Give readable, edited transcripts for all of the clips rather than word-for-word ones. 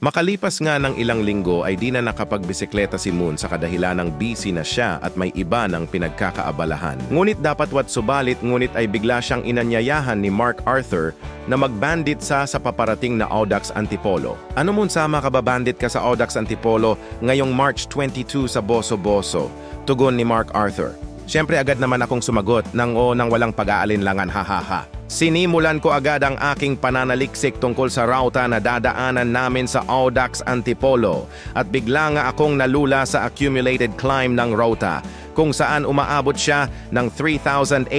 Makalipas nga ng ilang linggo ay di na nakapagbisikleta si Moon sa kadahilan ng busy na siya at may iba ng pinagkakaabalahan. Ngunit dapat subalit ngunit ay bigla siyang inanyayahan ni Mark Arthur na magbandit sa paparating na Audax Antipolo. Ano Moon, sama ka ba bandit ka sa Audax Antipolo ngayong March 22 sa Boso Boso? Tugon ni Mark Arthur. Siyempre agad naman akong sumagot nang walang pag-aalinlangan, hahaha. Sinimulan ko agad ang aking pananaliksik tungkol sa ruta na dadaanan namin sa Audax Antipolo at bigla nga akong nalula sa accumulated climb ng ruta kung saan umaabot siya ng 3,827.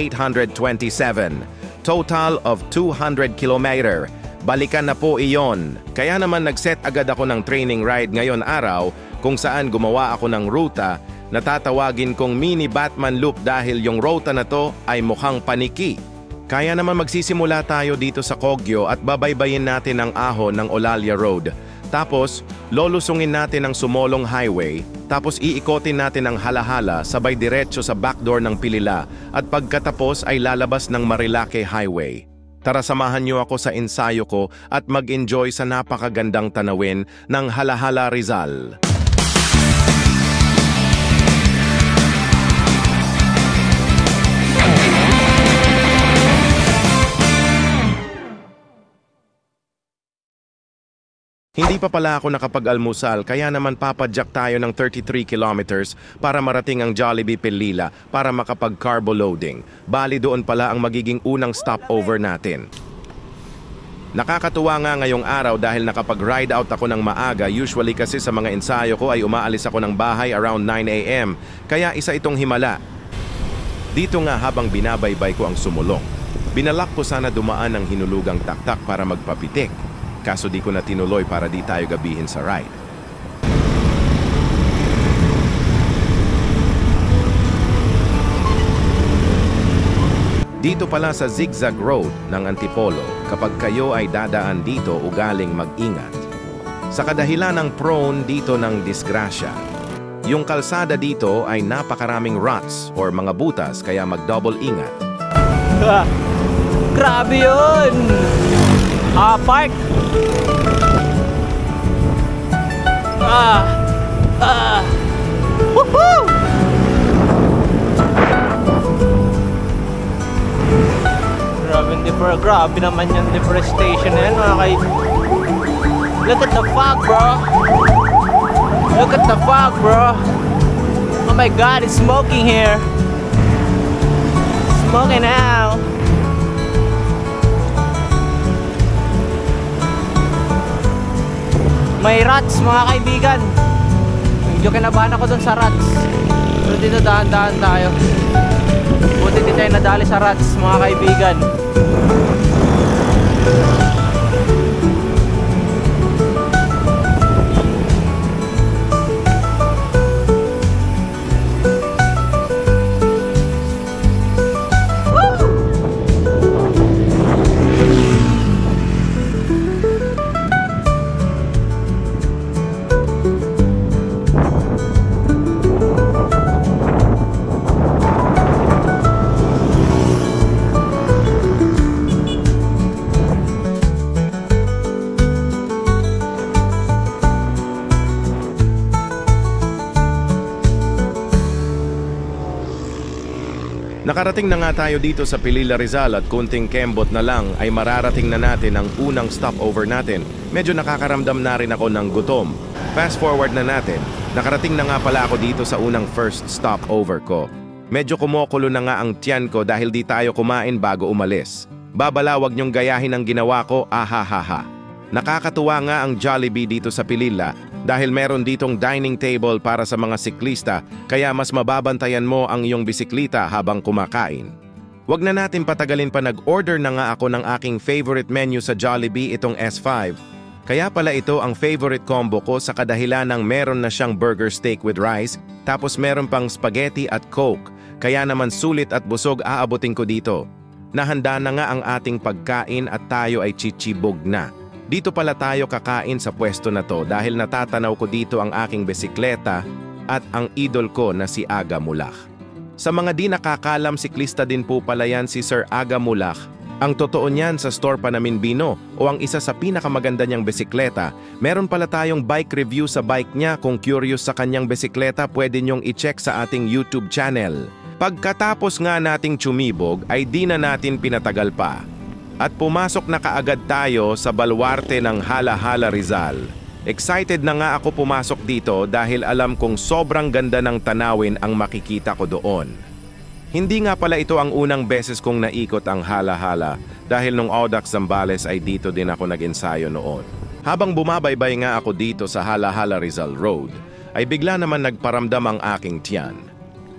Total of 200 kilometer. Balikan na po iyon. Kaya naman nag-set agad ako ng training ride ngayon araw kung saan gumawa ako ng ruta na tatawagin kong mini Batman loop dahil yung ruta na to ay mukhang paniki. Kaya naman magsisimula tayo dito sa Kogyo at babaybayin natin ang ahon ng Olalia Road. Tapos, lolusungin natin ang Sumolong Highway. Tapos iikotin natin ang Halahala sabay diretso sa backdoor ng Pilila. At pagkatapos ay lalabas ng Marilake Highway. Tara samahan niyo ako sa ensayo ko at mag-enjoy sa napakagandang tanawin ng Halahala, Rizal. Hindi pa pala ako nakapag-almusal kaya naman papadyak tayo ng 33 kilometers para marating ang Jollibee Pilila para makapag-carbo loading. Bali doon pala ang magiging unang stopover natin. Nakakatuwa nga ngayong araw dahil nakapag-ride out ako ng maaga. Usually kasi sa mga ensayo ko ay umaalis ako ng bahay around 9 AM. Kaya isa itong himala. Dito nga habang binabaybay ko ang Sumulong. Binalak ko sana dumaan ng hinulugang taktak para magpapitik. Kaso di ko na tinuloy para di tayo gabihin sa ride. Dito pala sa zigzag road ng Antipolo, kapag kayo ay dadaan dito, ugaling mag-ingat. Sa kadahilan ng prone dito ng disgrasya, yung kalsada dito ay napakaraming ruts or mga butas kaya mag-double ingat. Grabe yun! Park! Woohoo! Grabe naman yung deforestation na yan, mga kay... Look at the fog, bro! Look at the fog, bro! Oh my God, it's smoking here! Smoking now! May rats, mga kaibigan. Medyo kinabahan ako dun sa rats. Pero dito dahan-dahan tayo. Buti di tayo nadali sa rats, mga kaibigan. Nakarating na nga tayo dito sa Pilila, Rizal at kunting kembot na lang ay mararating na natin ang unang stopover natin. Medyo nakakaramdam na rin ako ng gutom. Fast forward na natin. Nakarating na nga pala ako dito sa unang first stopover ko. Medyo kumukulo na nga ang tiyan ko dahil di tayo kumain bago umalis. Babalawag niyong gayahin ang ginawa ko, ahahaha. Nakakatuwa nga ang Jollibee dito sa Pilila dahil meron ditong dining table para sa mga siklista kaya mas mababantayan mo ang iyong bisikleta habang kumakain. Wag na natin patagalin pa, nag-order na nga ako ng aking favorite menu sa Jollibee, itong S5. Kaya pala ito ang favorite combo ko sa kadahilan ng meron na siyang burger steak with rice tapos meron pang spaghetti at coke. Kaya naman sulit at busog aabutin ko dito. Nahanda na nga ang ating pagkain at tayo ay chichibog na. Dito pala tayo kakain sa pwesto na to dahil natatanaw ko dito ang aking bisikleta at ang idol ko na si Aga Mulak. Sa mga di nakakalam, siklista din po pala yan si Sir Aga Mulak Ang totoo niyan sa store Panaminbino o ang isa sa pinakamaganda niyang bisikleta, meron pala tayong bike review sa bike niya. Kung curious sa kanyang bisikleta, pwede niyong i-check sa ating YouTube channel. Pagkatapos nga nating tsumibog ay di na natin pinatagal pa. At pumasok na kaagad tayo sa baluarte ng Hala-Hala Rizal. Excited na nga ako pumasok dito dahil alam kong sobrang ganda ng tanawin ang makikita ko doon. Hindi nga pala ito ang unang beses kong naikot ang Hala-Hala dahil nung Audax Zambales ay dito din ako nag-ensayo noon. Habang bumabaybay nga ako dito sa Hala-Hala Rizal Road, ay bigla naman nagparamdam ang aking tiyan.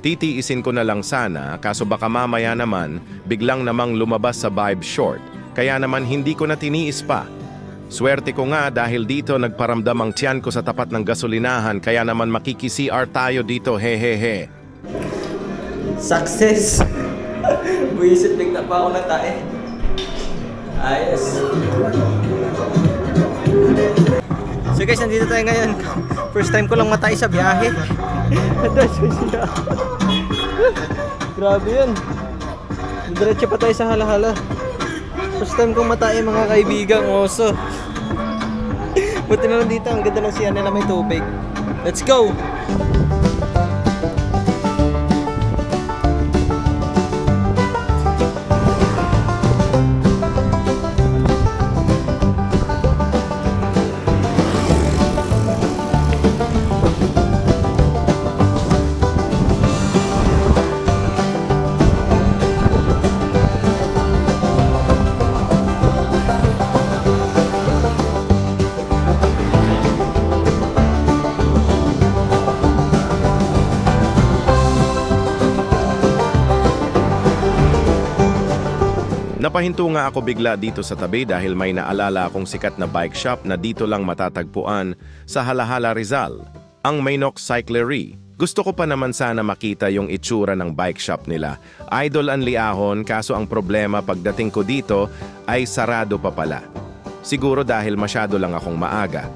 Titiisin ko na lang sana kaso baka mamaya naman biglang namang lumabas sa vibe short, kaya naman hindi ko na tiniis pa. Swerte ko nga dahil dito nagparamdam ang tiyan ko sa tapat ng gasolinahan, kaya naman makiki-CR tayo dito, hehehe. Success! Buisit, bigla pa ako ng tae. Ayos. So guys, nandito tayo ngayon. First time ko lang matay sa biyahe. Grabe yun. Diretso pa tayo sa Hala-Hala. First time kong matay mga kaibigang oso. Buti na lang dito, ang ganda ng siya nila, may tubig. Let's go! Napahinto nga ako bigla dito sa tabi dahil may naalala akong sikat na bike shop na dito lang matatagpuan sa Hala-Hala Rizal, ang Maynok Cyclery. Gusto ko pa naman sana makita yung itsura ng bike shop nila. Idol ang liahon, kaso ang problema pagdating ko dito ay sarado pa pala. Siguro dahil masyado lang akong maaga.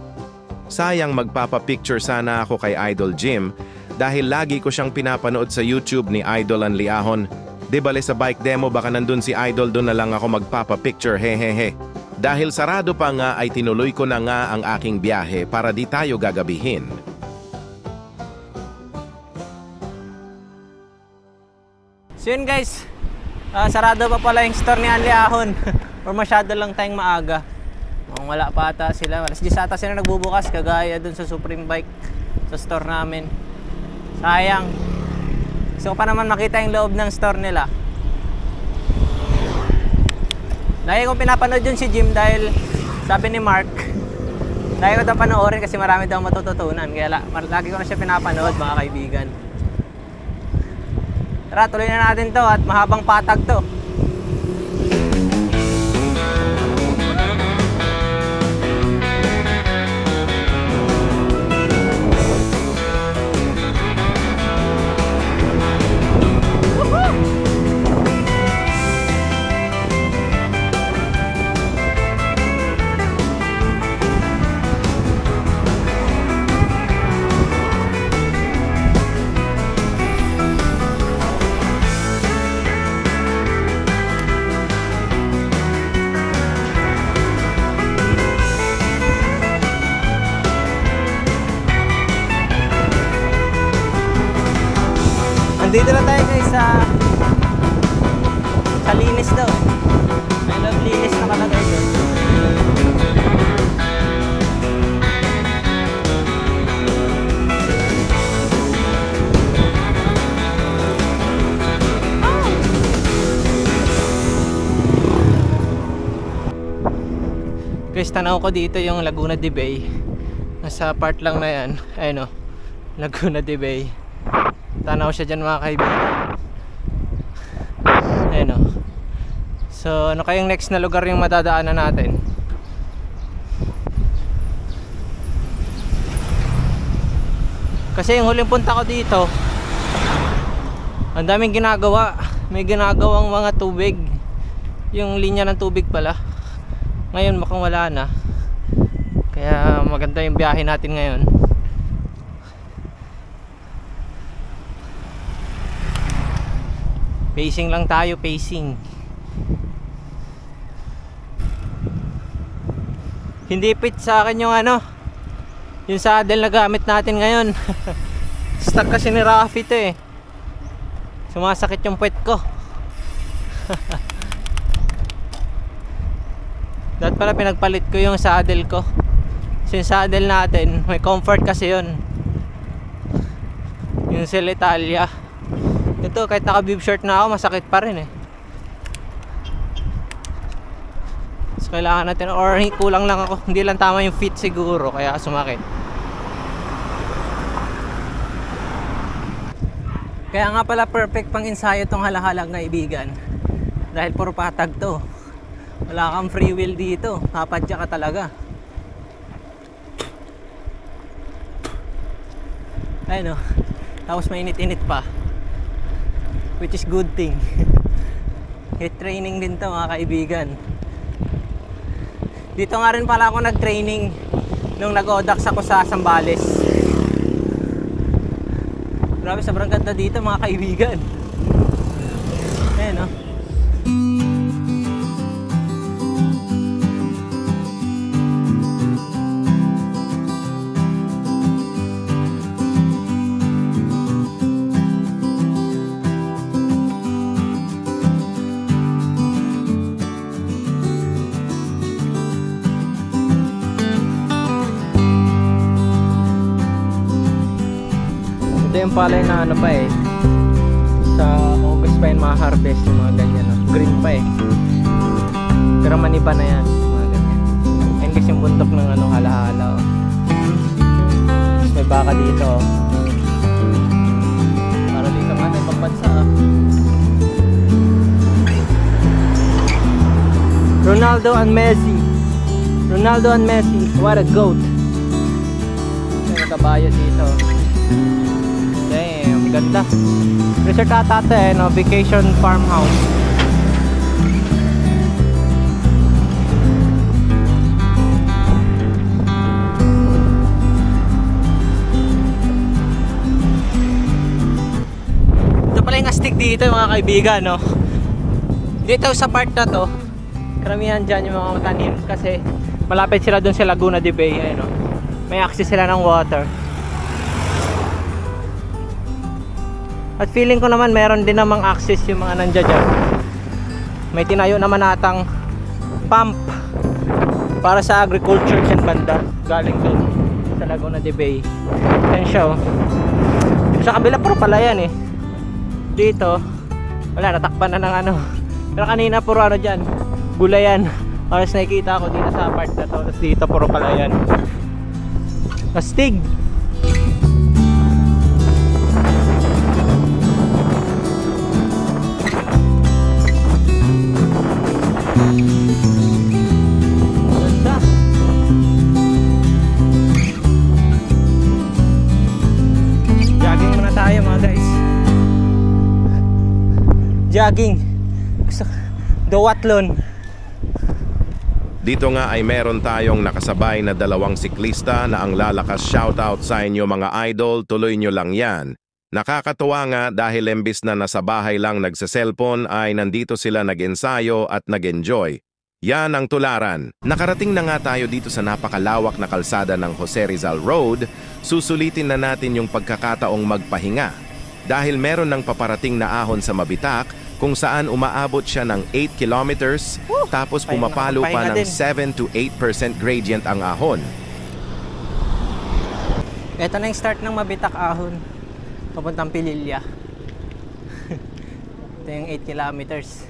Sayang, magpapapicture sana ako kay Idol Jim dahil lagi ko siyang pinapanood sa YouTube ni Idol ang liahon. Di bale sa bike demo baka nandun si Idol, doon na lang ako magpapapicture, hehehe. Dahil sarado pa nga ay tinuloy ko na nga ang aking biyahe para di tayo gagabihin. So yun guys, sarado pa pala yung store ni Anli Ahon. Or masyado lang tayong maaga. Wala pa ata sila, alas 10 ata sila nagbubukas, kagaya dun sa Supreme Bike sa store namin. Sayang. Gusto ko pa naman makita yung loob ng store nila. Lagi kong pinapanood yun si Jim dahil sabi ni Mark, lagi ko daw panoorin kasi marami daw matututunan. Kaya lagi ko na siya pinapanood, mga kaibigan. Tara, tuloy na natin to at mahabang patag to. Dito na tayo guys sa linis daw. I love linis na kalagay doon. Guys, tanaw ko dito yung Laguna de Bay. Nasa part lang na yan. Ayun o, Laguna de Bay. Tanaw siya dyan mga kaibigan. Ayan o. So ano kayong next na lugar yung madadaanan natin? Kasi yung huling punta ko dito, ang daming ginagawa. May ginagawang mga tubig. Yung linya ng tubig pala. Ngayon mukhang wala na. Kaya maganda yung biyahe natin ngayon. Pacing lang tayo, pacing. Hindi fit sa akin yung ano, yung saddle na gamit natin ngayon. Stuck kasi ni Rafi to eh. Sumasakit yung puwet ko. Dapat pala pinagpalit ko yung saddle ko. Kasi yung saddle natin, may comfort kasi yun. Yung Silitalia. Ito, kahit naka-bib short na ako, masakit pa rin eh. So kailangan natin, or kulang lang ako, hindi lang tama yung fit siguro, kaya sumakit. Kaya nga pala perfect pang ensayo tong halahalang kaibigan. Dahil puro patag to. Wala kang free will dito, papadya ka talaga. Ayun o, tapos mainit-init pa, which is good thing. Heat training din to mga kaibigan. Dito nga rin pala ako nag-training nung nag-odax ako sa Zambales. Grabe, sobrang ganda dito mga kaibigan. Ayan o. Ito yung palay na ano pa eh, sa August pa yun ma-harvest yung mga ganyan, no? Green pa eh, pero maniba na yan mga ganyan. Ayun kasi yung bundok ng ano, halahala oh. May baka dito oh. Para dito nga na ibang bansa oh. Ronaldo and Messi, Ronaldo and Messi, what a goat. May kabayo dito. Damn, ganda. Resort ata ito eh, no? Vacation farmhouse. Ito pala yung astig dito mga kaibigan, no? Dito sa part na to, karamihan dyan yung mga matanim kasi malapit sila dun sa Laguna de Bay, eh, no? May access sila ng water. At feeling ko naman meron din namang access yung mga nandiyan dyan. May tinayo naman natang pump para sa agriculture dyan banda, galing dun sa Laguna de Bay. Yan siya oh. Sa kabila puro palayan eh. Dito wala, natakpan na ng ano. Pero kanina puro ano dyan, gulayan. Tapos nakikita ko dito sa part na to. Tapos dito puro palayan. Astig. Jogging muna tayo mga guys. Jogging. Duathlon. Dito nga ay meron tayong nakasabay na dalawang siklista na ang lalakas shoutout sa inyo mga idol, tuloy nyo lang yan. Nakakatuwa nga dahil imbis na nasa bahay lang nagsa-cellphone ay nandito sila nag-ensayo at nag-enjoy. Yan ang tularan. Nakarating na nga tayo dito sa napakalawak na kalsada ng Jose Rizal Road, susulitin na natin yung pagkakataong magpahinga. Dahil meron ng paparating na ahon sa Mabitak kung saan umaabot siya ng 8 kilometers, tapos pumapalo pa ng 7 to 8% gradient ang ahon. Ito na yung start ng Mabitak ahon. Papuntang Pililya. Ito yung 8 kilometers.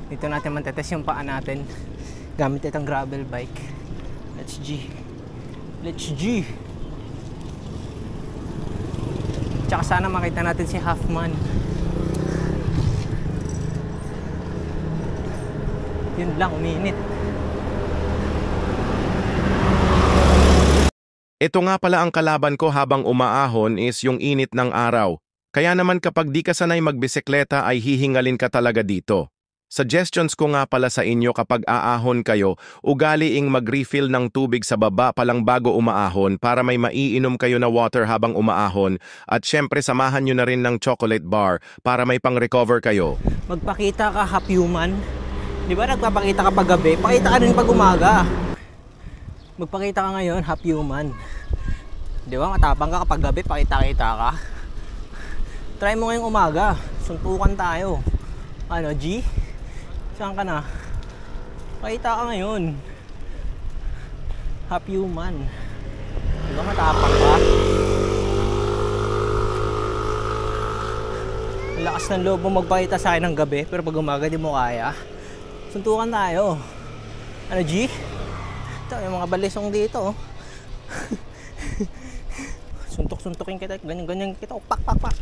Dito natin mantetest yung paa natin gamit itong gravel bike. Let's G. Let's G. Tsaka sana makita natin si Halfman. Yun lang, uminit. Ito nga pala ang kalaban ko habang umaahon is yung init ng araw. Kaya naman kapag di ka sanay magbisikleta ay hihingalin ka talaga dito. Suggestions ko nga pala sa inyo kapag aahon kayo, ugaliing mag-refill ng tubig sa baba palang bago umaahon para may maiinom kayo na water habang umaahon at syempre samahan nyo na rin ng chocolate bar para may pang-recover kayo. Magpakita ka half human. Di ba nagpapakita ka pag gabi? Pakita ka rin pag umaga. Magpakita ka ngayon, half human. Di ba, matapang ka kapag gabi, pakita-kita ka. Try mo ngayong umaga, suntukan tayo. Ano, G? Saan ka na? Pakita ka ngayon. Half human. Di ba, matapang ka? Lakas ng loob mo magpakita sa akin ng gabi, pero pag umaga di mo kaya. Suntukan tayo. Ano, G? Ito, yung mga balisong dito. Suntok-suntokin kita, ganyan-ganyan kita. Pak, pak, pak.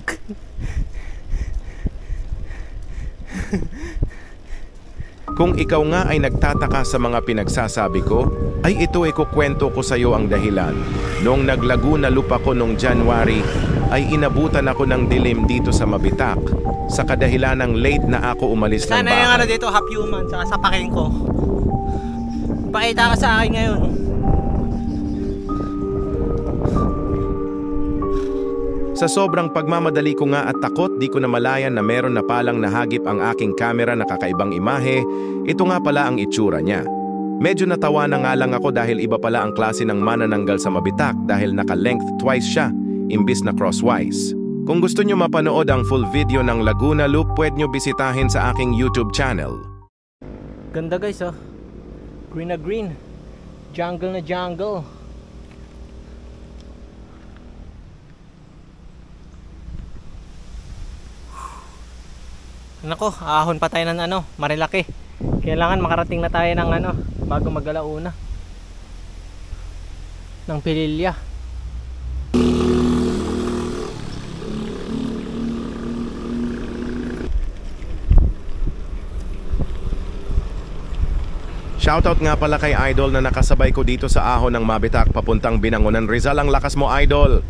Kung ikaw nga ay nagtataka sa mga pinagsasabi ko, ay ito ay kukwento ko sa iyo ang dahilan. Noong naglago na lupa ko noong January, ay inabutan ako ng dilim dito sa Mabitak. Sa kadahilan ng late na ako umalis ng Sana bahay. yung ano dito, half human, saka sapakin ko. Pakita ka sa akin ngayon. Sa sobrang pagmamadali ko nga at takot, di ko na malayan na meron na palang nahagip ang aking kamera na kakaibang imahe. Ito nga pala ang itsura niya. Medyo natawa na nga lang ako dahil iba pala ang klase ng manananggal sa Mabitak dahil naka-length twice siya, imbis na crosswise. Kung gusto nyo mapanood ang full video ng Laguna Loop, pwede nyo bisitahin sa aking YouTube channel. Ganda guys, oh. Green na green. Jungle na jungle. Nako, ahon pa tayo ng ano, Marilaki. Kailangan makarating na tayo ng ano, bago mag-alauna. Ng Pililya. Shoutout nga pala kay Idol na nakasabay ko dito sa ahon ng Mabitak papuntang Binangonan, Rizal. Ang lakas mo, Idol!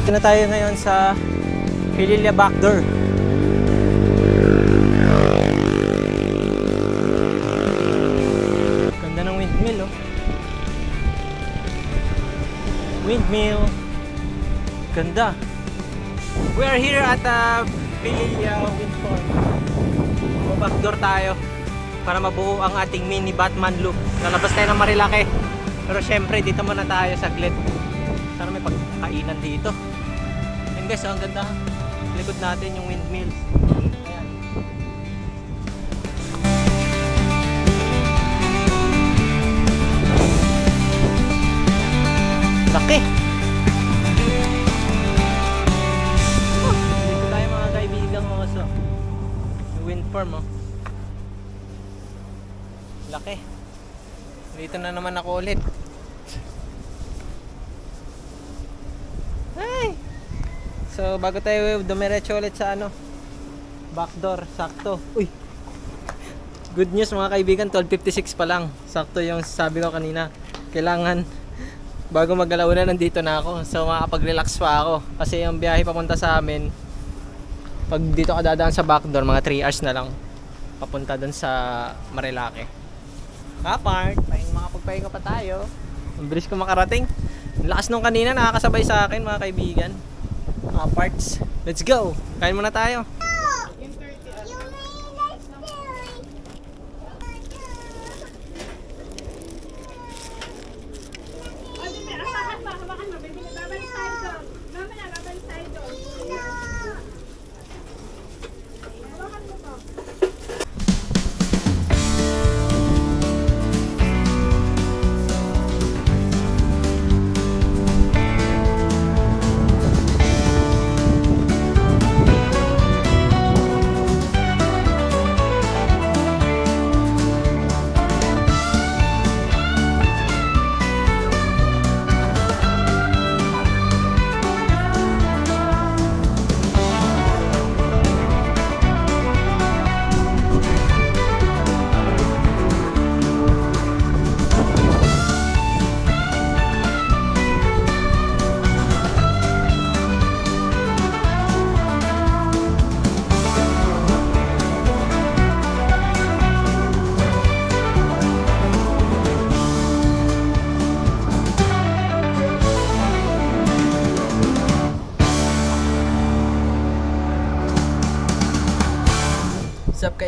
Dito na tayo ngayon sa Pililya Backdoor. Ganda ng windmill, oh. Windmill. Ganda. We are here at Pililya Wind Farm. Backdoor tayo para mabuo ang ating mini Batman loop. Lalabas tayo ng Marilaki. Pero syempre dito muna tayo saglit. Sana may pagkainan dito. Yan guys, ang ganda. Likod natin yung windmills. Ayan. Laki! Dito tayo mga kaibigang oso. Yung wind farm, oh. Laki. Dito na naman ako ulit. Ay! So bago tayo dumiretso ulit sa ano, backdoor, sakto. Uy! Good news mga kaibigan, 12:56 pa lang. Sakto yung sabi ko kanina. Kailangan bago mag-alauna nandito na ako. So makapag-relax pa ako. Kasi yung biyahe papunta sa amin, pag dito ka dadaan sa backdoor, mga 3 hours na lang papunta dun sa Marilaki. Kapart, makapagpahinga pa tayo. Ang bilis ko makarating. Ang lakas nung kanina, nakakasabay sa akin mga kaibigan. Mga parts. Let's go! Kain muna tayo.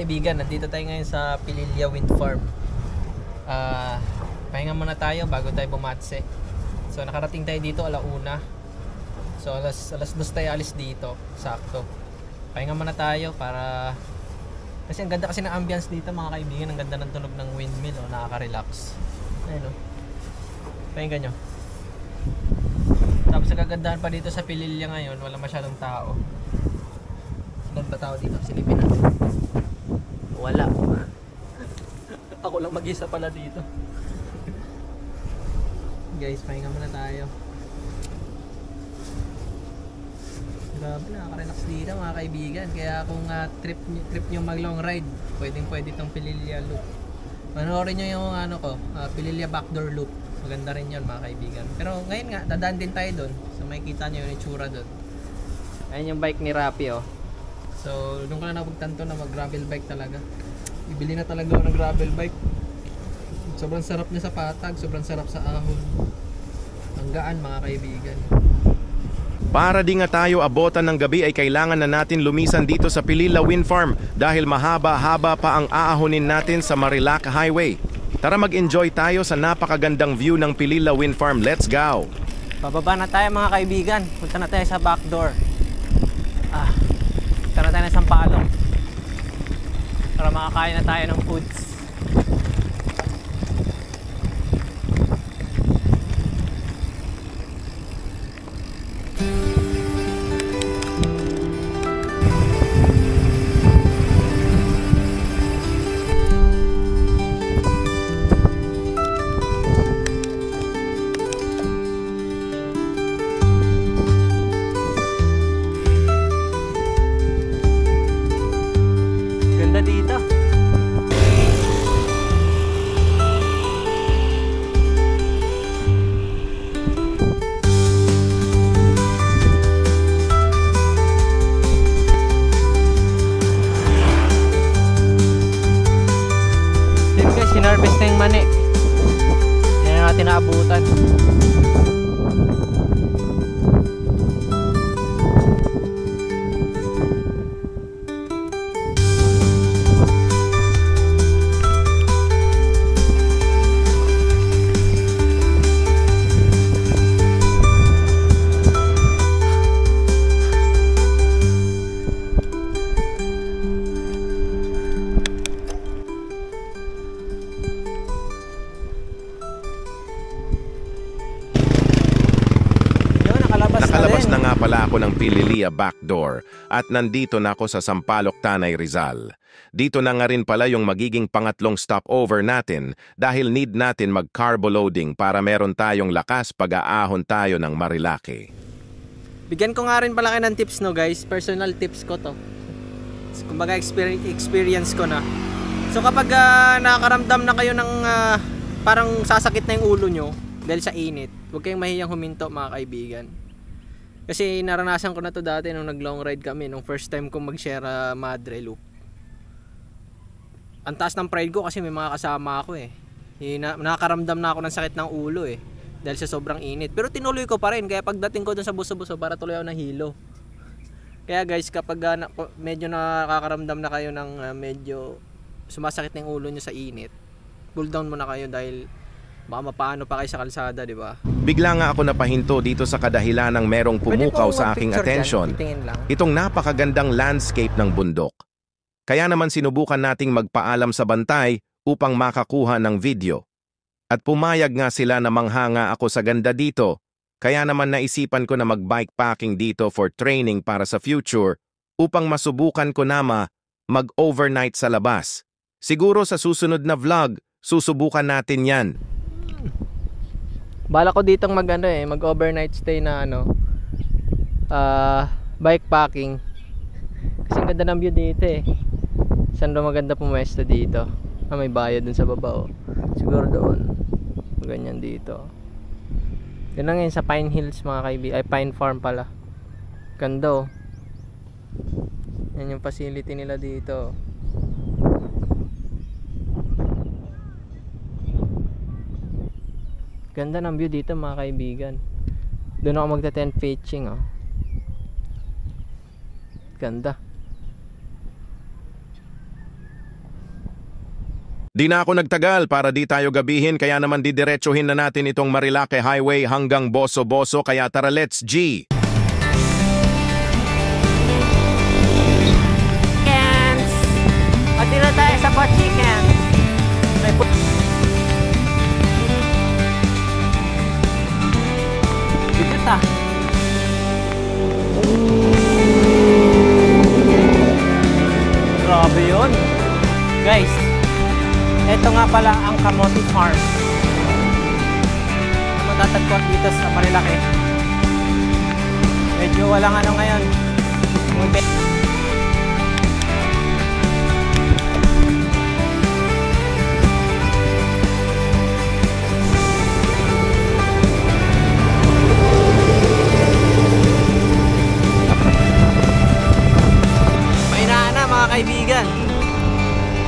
kaibigan, nandito tayo ngayon sa Pililla Wind Farm. Pahinga muna tayo bago tayo bumatse. So nakarating tayo dito alauna. So alas 2 tayo alis dito, sakto. Pahinga muna tayo para kasi ang ganda kasi ng ambience dito mga kaibigan, ang ganda ng tunog ng windmill, oh, nakaka-relax. Ayun oh. Pakinggan nyo. Tapos ang kagandahan pa dito sa Pililla ngayon, wala masyadong tao. Saan ba tao dito? Silipin natin. Wala. Ako lang mag-isa pala dito. Guys, pahinga muna tayo. Grabe, nakaka-relax dito mga kaibigan. Kaya kung trip nyo mag long ride, pwede itong Pililla Loop. Panoorin nyo yung Pililla Backdoor Loop. Maganda rin yun mga kaibigan. Pero ngayon nga, dadaan din tayo doon. So makikita nyo yung itsura doon. Ayun yung bike ni Rapi oh. So doon ko na napagtanto na mag gravel bike talaga. Ibili na talaga ako ng gravel bike. Sobrang sarap niya sa patag, sobrang sarap sa ahon. Ang gaan mga kaibigan. Para di nga tayo abotan ng gabi ay kailangan na natin lumisan dito sa Pililla Wind Farm dahil mahaba-haba pa ang aahonin natin sa Marilac Highway. Tara mag-enjoy tayo sa napakagandang view ng Pililla Wind Farm. Let's go! Bababa na tayo mga kaibigan. Punta na tayo sa back door. Punta na tayo ng Sampaloc para makakain na tayo ng foods. Dito. Dito guys, sinarvest na yung mani. Yan ang natin naabutan. Nakalabas na nga pala ako ng Pililla Backdoor at nandito na ako sa Sampaloc, Tanay, Rizal. Dito na nga rin pala yung magiging pangatlong stopover natin dahil need natin mag-carbo loading para meron tayong lakas pag-aahon tayo ng Marilake. Bigyan ko nga rin pala kayo ng tips no guys, personal tips ko to. Kumbaga experience ko na. So kapag nakakaramdam na kayo ng parang sasakit na yung ulo nyo dahil sa init, huwag kayong mahiyang huminto mga kaibigan. Kasi naranasan ko na to dati nung nag-long ride kami, nung first time kong mag-share Madre Loop. Ang taas ng pride ko kasi may mga kasama ako eh. Nakakaramdam na ako ng sakit ng ulo eh, dahil sa sobrang init. Pero tinuloy ko pa rin, kaya pagdating ko dun sa buso-buso para tuloy ako ng hilo. Kaya guys, kapag medyo nakakaramdam na kayo ng medyo sumasakit ng ulo nyo sa init, cool down muna kayo dahil baka mapaano pa kayo sa kalsada, di ba? Bigla nga ako napahinto dito sa kadahilan ng merong pumukaw sa aking atensyon. Itong napakagandang landscape ng bundok. Kaya naman sinubukan nating magpaalam sa bantay upang makakuha ng video. At pumayag nga sila na manghanga ako sa ganda dito. Kaya naman naisipan ko na mag-bikepacking dito for training para sa future upang masubukan ko na mag-overnight sa labas. Siguro sa susunod na vlog, susubukan natin yan. Bala ko ditong mag-overnight stay na bikepacking. Kasi ang ganda ng view dito eh. Saan ba maganda pumwesto dito? May bayad dun sa baba oh. Siguro doon. Ganyan dito. Yun na ngayon sa Pine Hills mga kaibigan. Ay, Pine Farm pala. Ganda oh. Yan yung facility nila dito. Ganda ng view dito mga kaibigan. Doon ako magta-tent pitching oh. Ganda. Di na ako nagtagal para di tayo gabihin kaya naman didiretsuhin na natin itong Marilake Highway hanggang Boso-Boso kaya tara let's G! Chickens! Pati na tayo sa pot chicken. May bigat ah. Grabe yun. Guys, ito nga pala ang Kamote Farm. Matatagpuan dito sa Marilake. Medyo walang ano ngayon. Mainaan na mga kaibigan.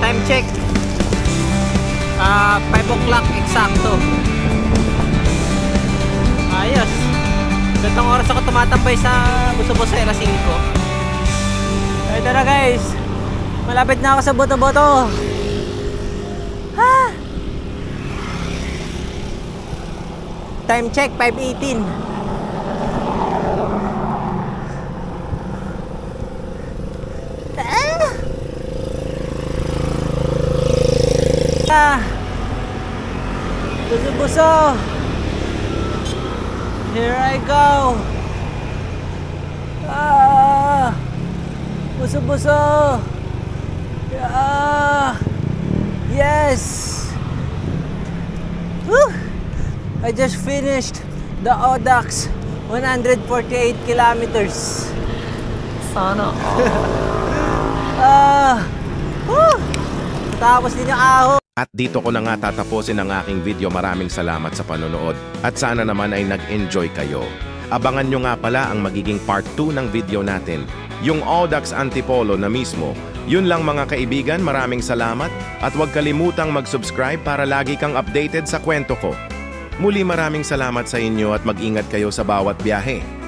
Time check. 5 o'clock eksakto. Ayos. Gantong oras ako tumatambay sa Boso-Boso, alas 5. Ay tara guys. Malapit na ako sa Boto-Boto. Time check 5:18. Boso-Boso. Here I go. Boso-Boso. Yes. Woo. I just finished the Audax 148 kilometers. Sana all. Tapos din yung ahon. At dito ko na nga tatapusin ang aking video. Maraming salamat sa panonood at sana naman ay nag-enjoy kayo. Abangan nyo nga pala ang magiging part 2 ng video natin, yung Audax Antipolo na mismo. Yun lang mga kaibigan, maraming salamat at huwag kalimutang mag-subscribe para lagi kang updated sa kwento ko. Muli maraming salamat sa inyo at mag-ingat kayo sa bawat biyahe.